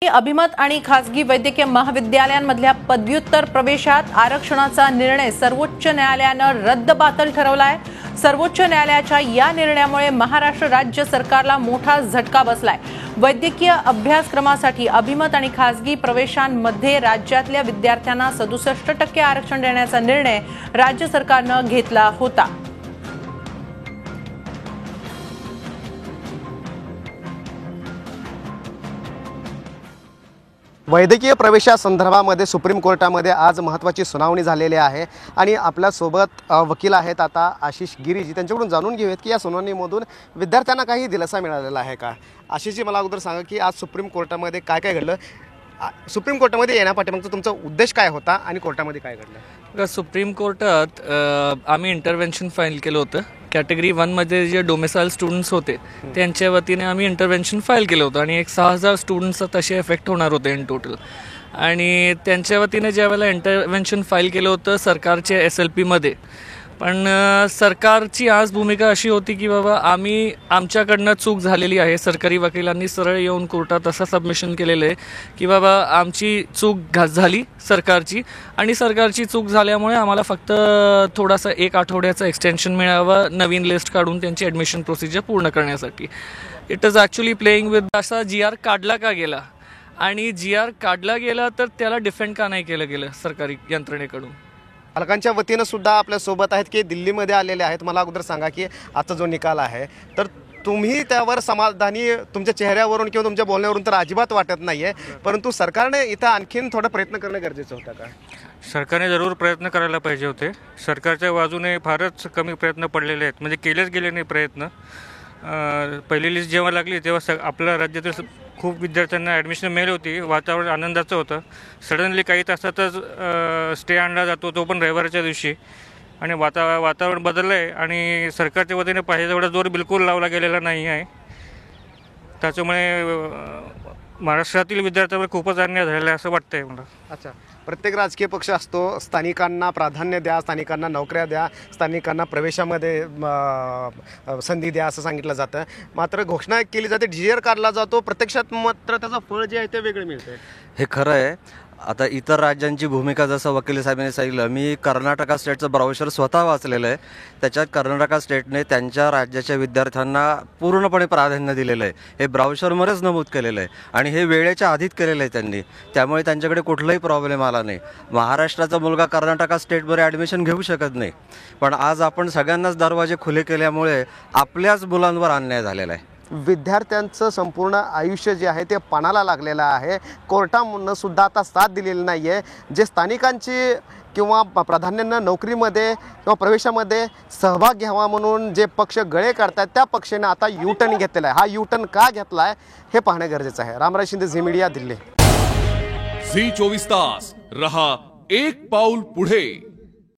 अभिमत आणि खासगी वैद्यकीय महाविद्यालयांमधल्या पदव्युत्तर प्रवेशात आरक्षणाचा निर्णय सर्वोच्च न्यायालयानं रद्दबातल ठरवलाय। सर्वोच्च न्यायालयाच्या या निर्णयामुळे महाराष्ट्र राज्य सरकारला मोठा झटका बसलाय। वैद्यकीय अभ्यासक्रमासाठी अभिमत आणि खासगी प्रवेशांमध्ये राज्यातल्या विद्यार्थ्यांना 67% आरक्षण देण्याचा निर्णय राज्य सरकारनं घेतला होता। वैद्यकीय प्रवेशासंदर्भामध्ये सुप्रीम कोर्टामध्ये आज महत्त्वाची सुनावणी झालेली आहे आणि आपल्या सोबत वकील आहेत आता आशिष गिरीजी। त्यांच्याकडून जाणून घेऊयात की या सुनावणीमधून विद्यार्थ्यांना काही दिलासा मिळालेला आहे का। आशिषजी, मला अगोदर सांगा की आज सुप्रीम कोर्टामध्ये काय काय घडलं, सुप्रीम कोर्टामध्ये येण्यापाठीमागचा तुमचा उद्देश काय होता आणि कोर्टामध्ये काय घडलं? सुप्रीम कोर्टात आम्ही इंटरव्हेन्शन फाईल केलं होतं। कॅटेगरी 1 मध्ये जे डोमिसाइल स्टुडंट्स होते त्यांच्या वतीने आम्ही इंटरव्हेन्शन फाईल केलं होतं आणि एक 6000 स्टुडंट्स तसे इफेक्ट होणार होते इन टोटल। आणि त्यांच्या वतीने ज्यावेळेला इंटरव्हेन्शन फाईल केलं होतं सरकारच्या SLP मध्ये, पण सरकारची आज भूमिका अशी होती की बाबा आमच्याकडनं चूक झालेली आहे। सरकारी वकिलांनी सरळ येऊन कोर्टात असं सबमिशन केलेलं आहे की बाबा आमची चूक झाली सरकारची, आणि सरकारची चूक झाल्यामुळे आम्हाला फक्त थोडासा 1 आठवड्याचं एक्सटेन्शन मिळावं नवीन लिस्ट काढून त्यांची ॲडमिशन प्रोसिजर पूर्ण करण्यासाठी। It is actually playing with असा GR काढला का गेला, आणि GR काढला गेला तर त्याला डिफेंड का नाही केलं गेलं सरकारी यंत्रणेकडून। पालकांच्या वतीनं सुद्धा आपल्या सोबत आहेत की दिल्लीमध्ये आलेले आहेत। मला अगोदर सांगा की आजचा जो निकाल आहे तर तुम्ही त्यावर समाधानी, तुमच्या चेहऱ्यावरून किंवा तुमच्या बोलण्यावरून तर अजिबात वाटत नाहीये, परंतु सरकारने इथं आणखीन थोडा प्रयत्न करणं गरजेचं होतं का? सरकारने जरूर प्रयत्न करायला पाहिजे होते। सरकारच्या बाजूने फारच कमी प्रयत्न पडलेले आहेत, म्हणजे केलेच गेले नाही प्रयत्न। पहिली लिस्ट जेव्हा लागली तेव्हा आपल्या राज्यातील खूप विद्यार्थ्यांना ॲडमिशन मिळाली होती, वातावरण आनंदाचं होतं। सडनली काही तासातच स्टे आणला जातो, तो पण रविवारच्या दिवशी, आणि वातावरण बदललं आहे आणि सरकारच्या वतीने पाहिजे तेवढा जोर बिलकुल लावला गेलेला नाही आहे। त्याच्यामुळे महाराष्ट्रातील विद्यार्थ्यांवर खूपच अन्याय झालेला आहे असं वाटतंय मला। अच्छा, प्रत्येक राजकीय पक्ष असतो, स्थानिकांना प्राधान्य द्या, स्थानिकांना नोकऱ्या द्या, स्थानिकांना प्रवेशामध्ये संधी द्या असं सांगितलं जातं। मात्र घोषणा केली जाते, GR काढला जातो, प्रत्यक्षात मात्र त्याचं फळ जे आहे ते वेगळं मिळतं। हे खरं आहे। आता इतर राज्यांची भूमिका जसं वकील साहेबांनी सांगितलं, मी कर्नाटका स्टेटचं ब्राउशर स्वतः वाचलेलं आहे। त्याच्यात कर्नाटका स्टेटने त्यांच्या राज्याच्या विद्यार्थ्यांना पूर्णपणे प्राधान्य दिलेलं आहे, हे ब्राउशरमध्येच नमूद केलेलं आहे, आणि हे वेळेच्या आधीच केलेलं आहे त्यांनी, त्यामुळे त्यांच्याकडे कुठलाही प्रॉब्लेम आला नाही। महाराष्ट्राचा मुलगा कर्नाटका स्टेटमध्ये ॲडमिशन घेऊ शकत नाही, पण आज आपण सगळ्यांनाच दरवाजे खुले केल्यामुळे आपल्याच मुलांवर अन्याय झालेला आहे। विद्यार्थ्यांचं संपूर्ण आयुष्य जे आहे ते पणाला लागलेलं आहे। कोर्टामधून सुद्धा आता साथ दिलेली नाही आहे। जे स्थानिकांची किंवा प्राधान्यानं नोकरीमध्ये किंवा प्रवेशामध्ये सहभाग घ्यावा म्हणून जे पक्ष गळे काढतात त्या पक्षाने आता U-टर्न घेतलेला आहे। हा U-टर्न का घेतला आहे हे पाहणं गरजेचं आहे। Ramraj Shinde, Zee Media, Delhi. Zee 24 तास रहा एक पाऊल पुढे।